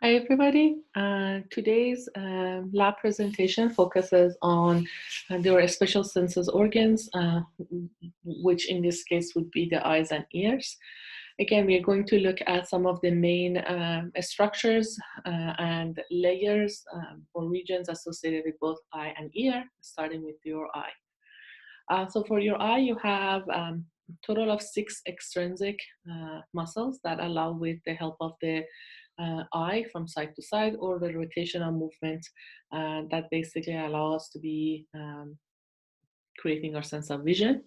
Hi, everybody. Today's lab presentation focuses on your special senses organs, which in this case would be the eyes and ears. Again, we are going to look at some of the main structures and layers or regions associated with both eye and ear, starting with your eye. So for your eye, you have total of 6 extrinsic muscles that allow with the help of the eye from side to side or the rotational movement that basically allow us to be creating our sense of vision.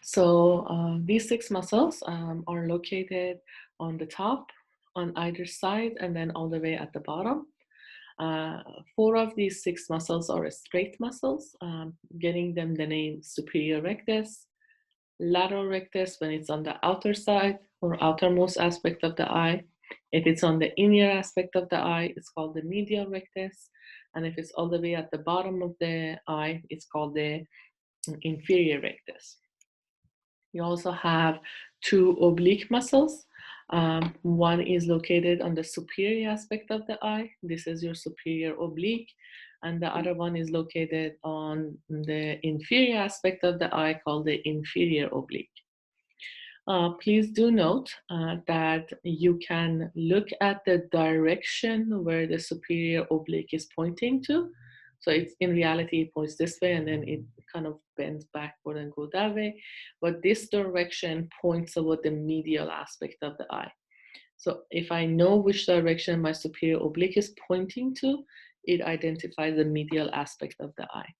So these 6 muscles are located on the top, on either side, and then all the way at the bottom. 4 of these 6 muscles are straight muscles, getting them the name superior rectus, lateral rectus when it's on the outer side or outermost aspect of the eye. If it's on the inner aspect of the eye, it's called the medial rectus. And if it's all the way at the bottom of the eye, it's called the inferior rectus. You also have 2 oblique muscles. One is located on the superior aspect of the eye. This is your superior oblique. And the other one is located on the inferior aspect of the eye called the inferior oblique. Please do note that you can look at the direction where the superior oblique is pointing to. So it's in reality, it points this way and then it kind of bends backward and go that way. But this direction points toward the medial aspect of the eye. So if I know which direction my superior oblique is pointing to, it identifies the medial aspect of the eye.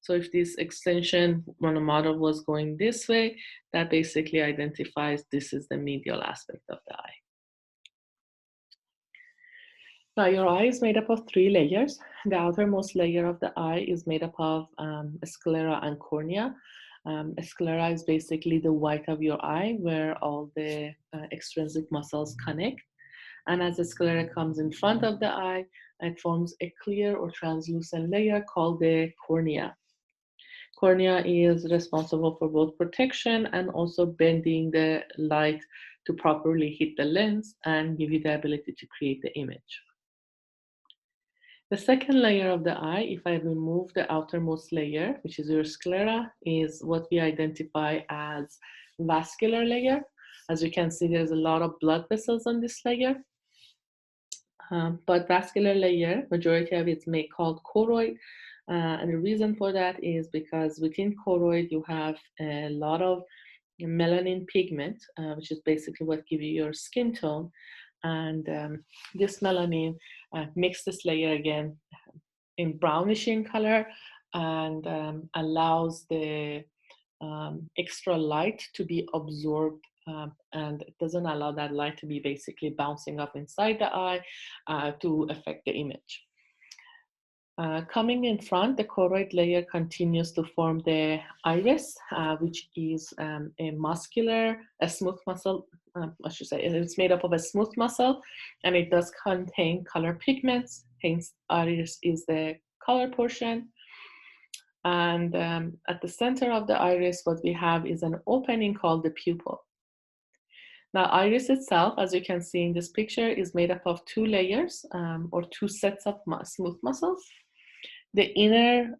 So if this extension on a model was going this way, that basically identifies this is the medial aspect of the eye. Now your eye is made up of 3 layers. The outermost layer of the eye is made up of sclera and cornea. Sclera is basically the white of your eye where all the extrinsic muscles connect. And as the sclera comes in front of the eye, it forms a clear or translucent layer called the cornea. Cornea is responsible for both protection and also bending the light to properly hit the lens and give you the ability to create the image. The second layer of the eye, if I remove the outermost layer, which is your sclera, is what we identify as vascular layer. As you can see, there's a lot of blood vessels on this layer. But vascular layer, majority of it's called choroid. And the reason for that is because within choroid, you have a lot of melanin pigment, which is basically what gives you your skin tone. And this melanin makes this layer again in brownish in color and allows the extra light to be absorbed and it doesn't allow that light to be basically bouncing up inside the eye to affect the image. Coming in front, the choroid layer continues to form the iris, which is a smooth muscle, I should say, it's made up of a smooth muscle, and it does contain color pigments, hence iris is the color portion. And at the center of the iris, what we have is an opening called the pupil. Now, iris itself, as you can see in this picture, is made up of 2 layers or 2 sets of smooth muscles. The inner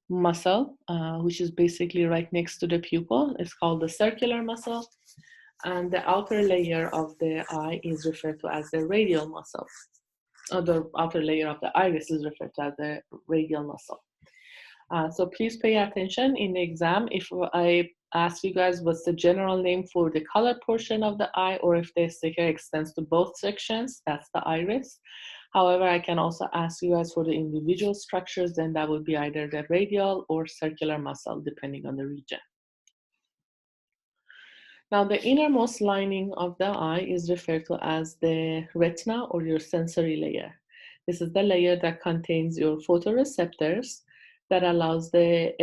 muscle, which is basically right next to the pupil, is called the circular muscle. And the outer layer of the eye is referred to as the radial muscle. Or the outer layer of the iris is referred to as the radial muscle. So please pay attention in the exam. If I ask you guys what's the general name for the color portion of the eye, or if the sticker extends to both sections, that's the iris. However, I can also ask you guys for the individual structures, then that would be either the radial or circular muscle, depending on the region. Now, the innermost lining of the eye is referred to as the retina or your sensory layer. This is the layer that contains your photoreceptors that allows the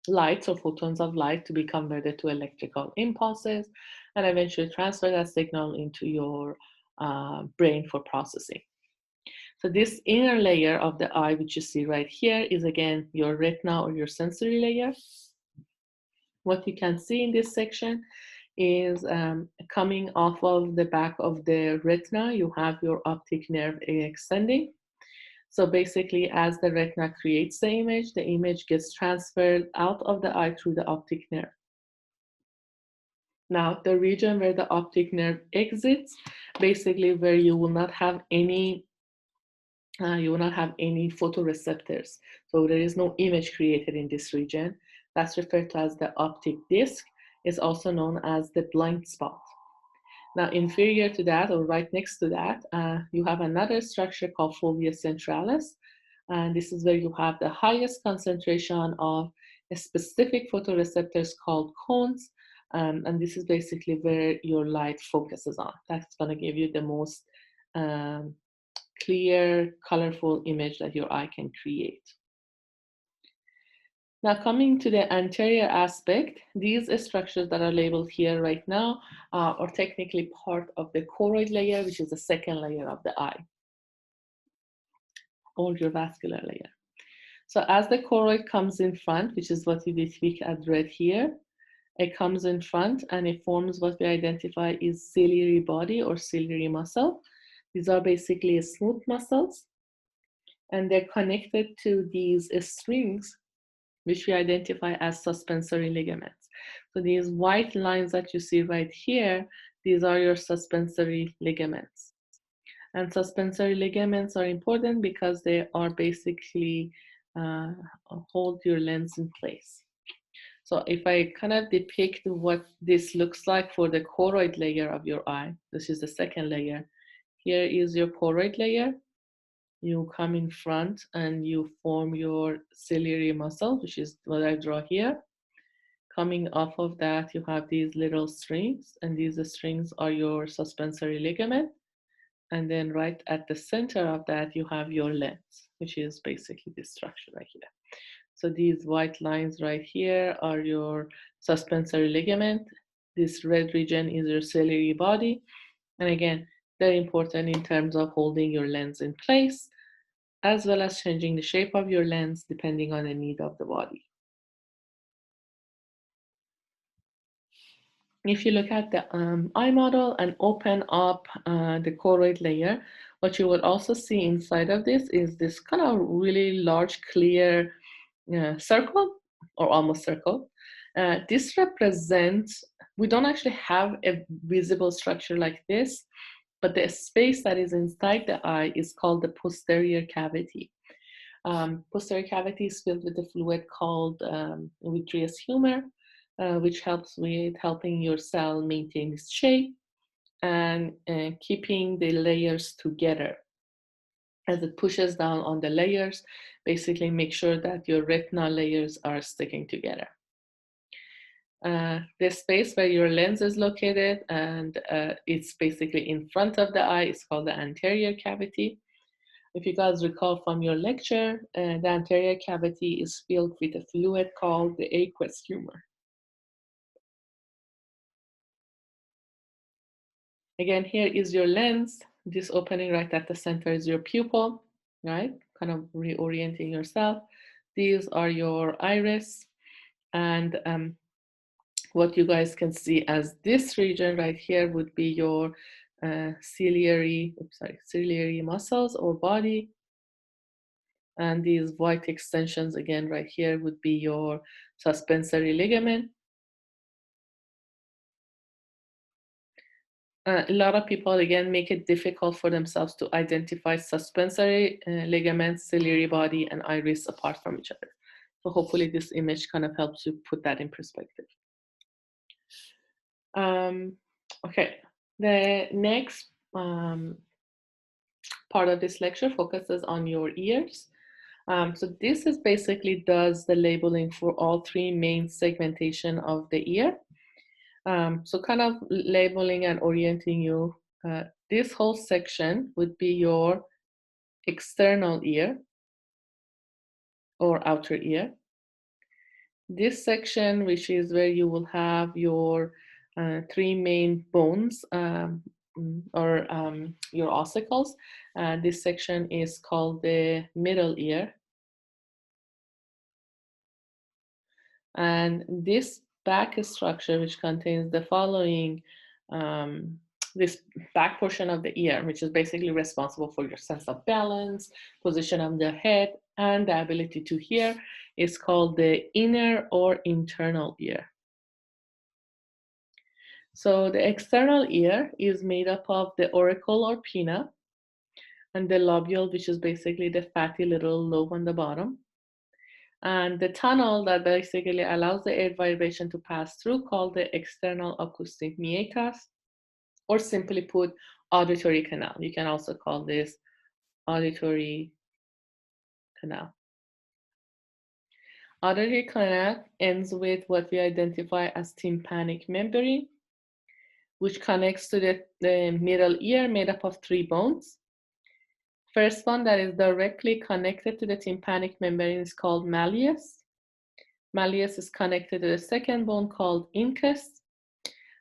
lights or photons of light to be converted to electrical impulses and eventually transfer that signal into your brain for processing. So this inner layer of the eye, which you see right here, is again your retina or your sensory layer. What you can see in this section is coming off of the back of the retina. You have your optic nerve extending. So basically, as the retina creates the image gets transferred out of the eye through the optic nerve. Now, the region where the optic nerve exits, basically where you will not have any photoreceptors. So there is no image created in this region. That's referred to as the optic disc. It's also known as the blind spot. Now, inferior to that, or right next to that, you have another structure called fovea centralis. And this is where you have the highest concentration of a specific photoreceptors called cones. And this is basically where your light focuses on. That's going to give you the most clear, colorful image that your eye can create. Now, coming to the anterior aspect, these structures that are labeled here right now are technically part of the choroid layer, which is the second layer of the eye, or your vascular layer. So as the choroid comes in front, which is what you depict as red here, it comes in front and it forms what we identify is ciliary body or ciliary muscle. These are basically smooth muscles, and they're connected to these strings, which we identify as suspensory ligaments. So these white lines that you see right here, these are your suspensory ligaments. And suspensory ligaments are important because they are basically hold your lens in place. So if I kind of depict what this looks like for the choroid layer of your eye, this is the second layer. Here is your choroid layer. You come in front and you form your ciliary muscle, which is what I draw here. Coming off of that, you have these little strings, and these strings are your suspensory ligament. And then right at the center of that, you have your lens, which is basically this structure right here. So these white lines right here are your suspensory ligament. This red region is your ciliary body. And again, very important in terms of holding your lens in place, as well as changing the shape of your lens depending on the need of the body. If you look at the eye model and open up the choroid layer, what you will also see inside of this is this kind of really large, clear circle, or almost circle. This represents, we don't actually have a visible structure like this, but the space that is inside the eye is called the posterior cavity. Posterior cavity is filled with a fluid called vitreous humor, which helps with helping your cell maintain its shape and keeping the layers together. As it pushes down on the layers, basically make sure that your retinal layers are sticking together. The space where your lens is located, and it's basically in front of the eye, is called the anterior cavity. If you guys recall from your lecture, the anterior cavity is filled with a fluid called the aqueous humor. Again, here is your lens. This opening right at the center is your pupil, right? Kind of reorienting yourself. These are your iris. And what you guys can see as this region right here would be your ciliary muscles or body. And these white extensions again right here would be your suspensory ligament. A lot of people again make it difficult for themselves to identify suspensory ligaments, ciliary body, and iris apart from each other. So hopefully this image kind of helps you put that in perspective. Okay, the next part of this lecture focuses on your ears. So this is basically does the labeling for all three main segmentation of the ear. So kind of labeling and orienting you. This whole section would be your external ear or outer ear. This section, which is where you will have your three main bones or your ossicles. This section is called the middle ear. And this back structure, which contains the following, um, this back portion of the ear, which is basically responsible for your sense of balance, position of the head, and the ability to hear, is called the inner or internal ear. So the external ear is made up of the auricle or pinna and the lobule, which is basically the fatty little lobe on the bottom. And the tunnel that basically allows the air vibration to pass through, called the external acoustic meatus, or simply put, auditory canal. You can also call this auditory canal. Auditory canal ends with what we identify as tympanic membrane, which connects to the middle ear, made up of 3 bones. First one that is directly connected to the tympanic membrane is called malleus. Malleus is connected to the second bone called incus.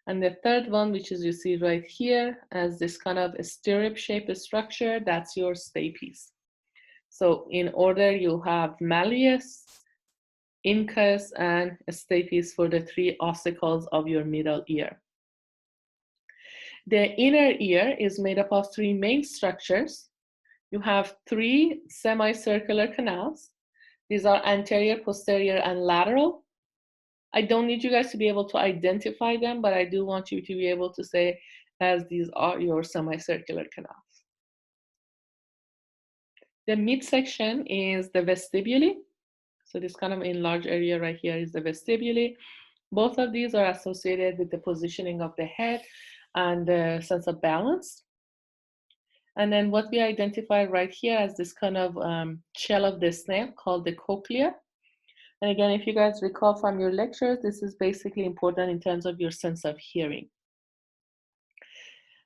And the third one, which is you see right here as this kind of a stirrup-shaped structure, that's your stapes. So in order, you have malleus, incus, and stapes for the 3 ossicles of your middle ear. The inner ear is made up of 3 main structures. You have 3 semicircular canals. These are anterior, posterior, and lateral. I don't need you guys to be able to identify them, but I do want you to be able to say, as these are your semicircular canals. The midsection is the vestibule. So this kind of enlarged area right here is the vestibule. Both of these are associated with the positioning of the head and the sense of balance. And then what we identify right here as this kind of shell of the snail called the cochlea. And again, if you guys recall from your lectures, this is basically important in terms of your sense of hearing.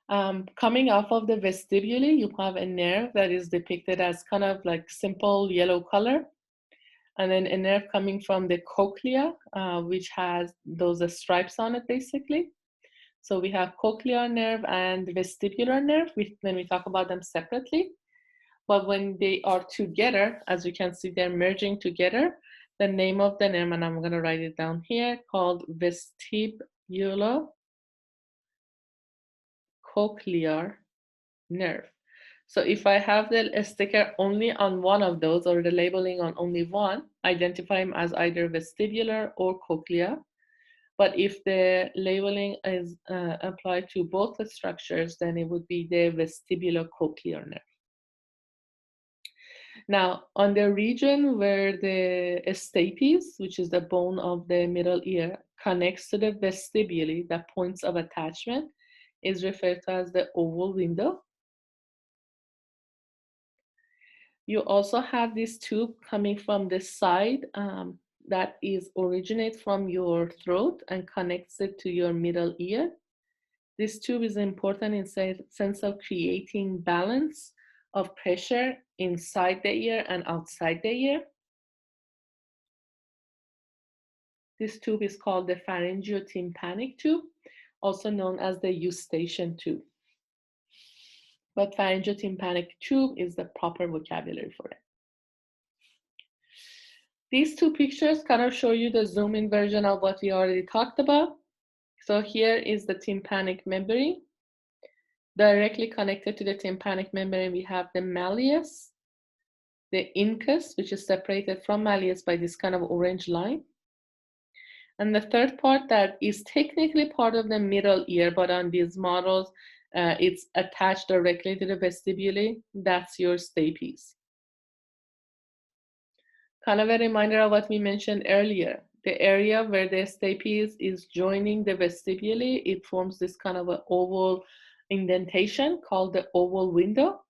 Coming off of the vestibule, you have a nerve that is depicted as kind of like simple yellow color. And then a nerve coming from the cochlea, which has those stripes on it basically. So we have cochlear nerve and vestibular nerve when we talk about them separately. But when they are together, as you can see, they're merging together. The name of the nerve, and I'm going to write it down here, called vestibulocochlear nerve. So if I have the sticker only on one of those, or the labeling on only one, identify them as either vestibular or cochlea. But if the labeling is applied to both the structures, then it would be the vestibulocochlear nerve. Now, on the region where the stapes, which is the bone of the middle ear, connects to the vestibule, the points of attachment, is referred to as the oval window. You also have this tube coming from the side that is originate from your throat and connects it to your middle ear. This tube is important in sense of creating balance of pressure inside the ear and outside the ear. This tube is called the pharyngeotympanic tube, also known as the eustachian tube. But pharyngeotympanic tube is the proper vocabulary for it. These 2 pictures kind of show you the zoom-in version of what we already talked about. So here is the tympanic membrane. Directly connected to the tympanic membrane, we have the malleus, the incus, which is separated from malleus by this kind of orange line. And the third part that is technically part of the middle ear, but on these models, it's attached directly to the vestibule. That's your stapes. Kind of a reminder of what we mentioned earlier. The area where the stapes is joining the vestibule, it forms this kind of an oval indentation called the oval window.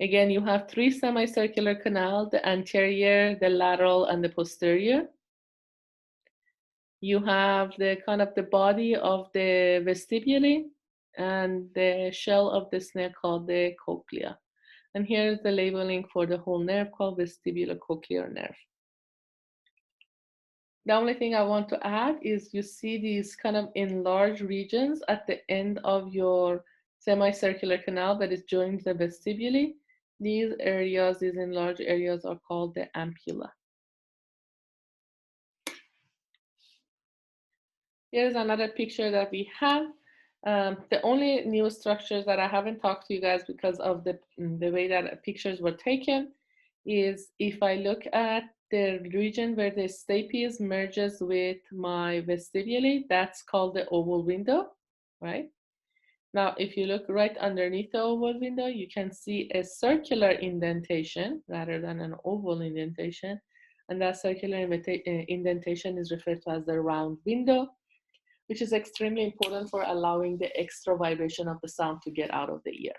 Again, you have 3 semicircular canals, the anterior, the lateral, and the posterior. You have the kind of the body of the vestibule and the shell of the snail called the cochlea. And here's the labeling for the whole nerve called vestibulocochlear nerve. The only thing I want to add is you see these kind of enlarged regions at the end of your semicircular canal that is joined the vestibule. These areas, these enlarged areas, are called the ampulla. Here's another picture that we have. The only new structures that I haven't talked to you guys because of the way that pictures were taken is if I look at the region where the stapes merges with my vestibule, that's called the oval window, right? Now, if you look right underneath the oval window, you can see a circular indentation rather than an oval indentation. And that circular indentation is referred to as the round window, which is extremely important for allowing the extra vibration of the sound to get out of the ear.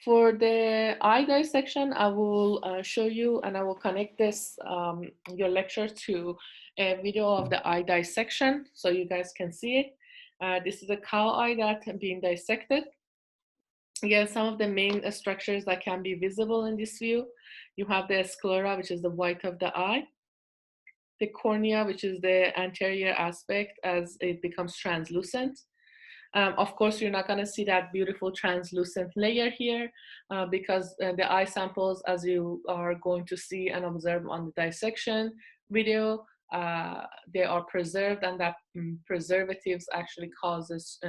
For the eye dissection, I will show you, and I will connect this, your lecture, to a video of the eye dissection so you guys can see it. This is a cow eye that's being dissected. Again, some of the main structures that can be visible in this view. You have the sclera, which is the white of the eye. The cornea, which is the anterior aspect as it becomes translucent. Of course, you're not going to see that beautiful translucent layer here because the eye samples, as you are going to see and observe on the dissection video, they are preserved, and that preservatives actually causes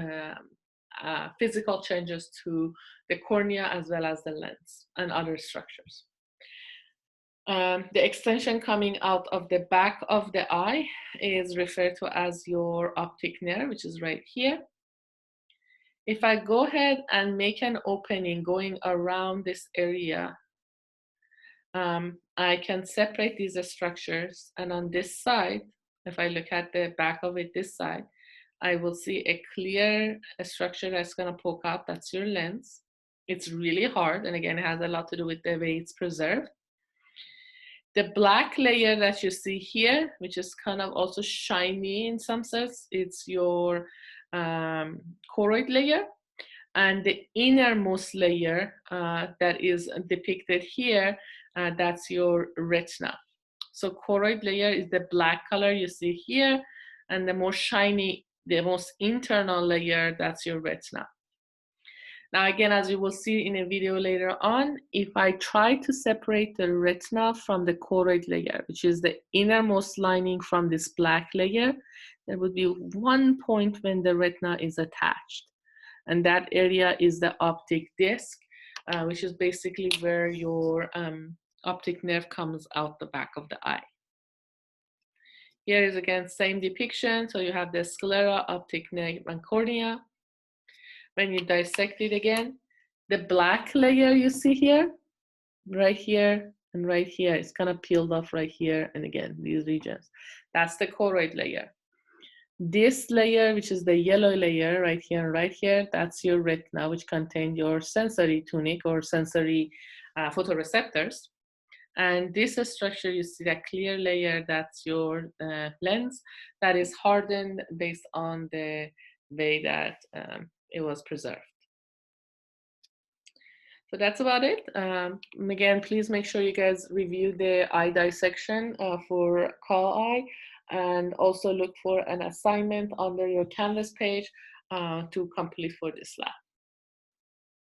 physical changes to the cornea as well as the lens and other structures. The extension coming out of the back of the eye is referred to as your optic nerve, which is right here. If I go ahead and make an opening going around this area, I can separate these structures. And on this side, if I look at the back of it this side, I will see a clear structure that's going to poke out. That's your lens. It's really hard. And again, it has a lot to do with the way it's preserved. The black layer that you see here, which is kind of also shiny in some sense, it's your choroid layer. And the innermost layer that is depicted here, that's your retina. So choroid layer is the black color you see here, and the more shiny, the most internal layer, that's your retina. Now, again, as you will see in a video later on, if I try to separate the retina from the choroid layer, which is the innermost lining from this black layer, there would be one point when the retina is attached. And that area is the optic disc, which is basically where your optic nerve comes out the back of the eye. Here is again, same depiction. So you have the sclera, optic nerve, and cornea. When you dissect it again, the black layer you see here, right here, and right here, it's kind of peeled off right here, and again, these regions. That's the choroid layer. This layer, which is the yellow layer right here and right here, that's your retina, which contains your sensory tunic or sensory photoreceptors. And this structure, you see that clear layer, that's your lens that is hardened based on the way that it was preserved. So that's about it. Again, please make sure you guys review the eye dissection for call eye, and also look for an assignment under your Canvas page to complete for this lab.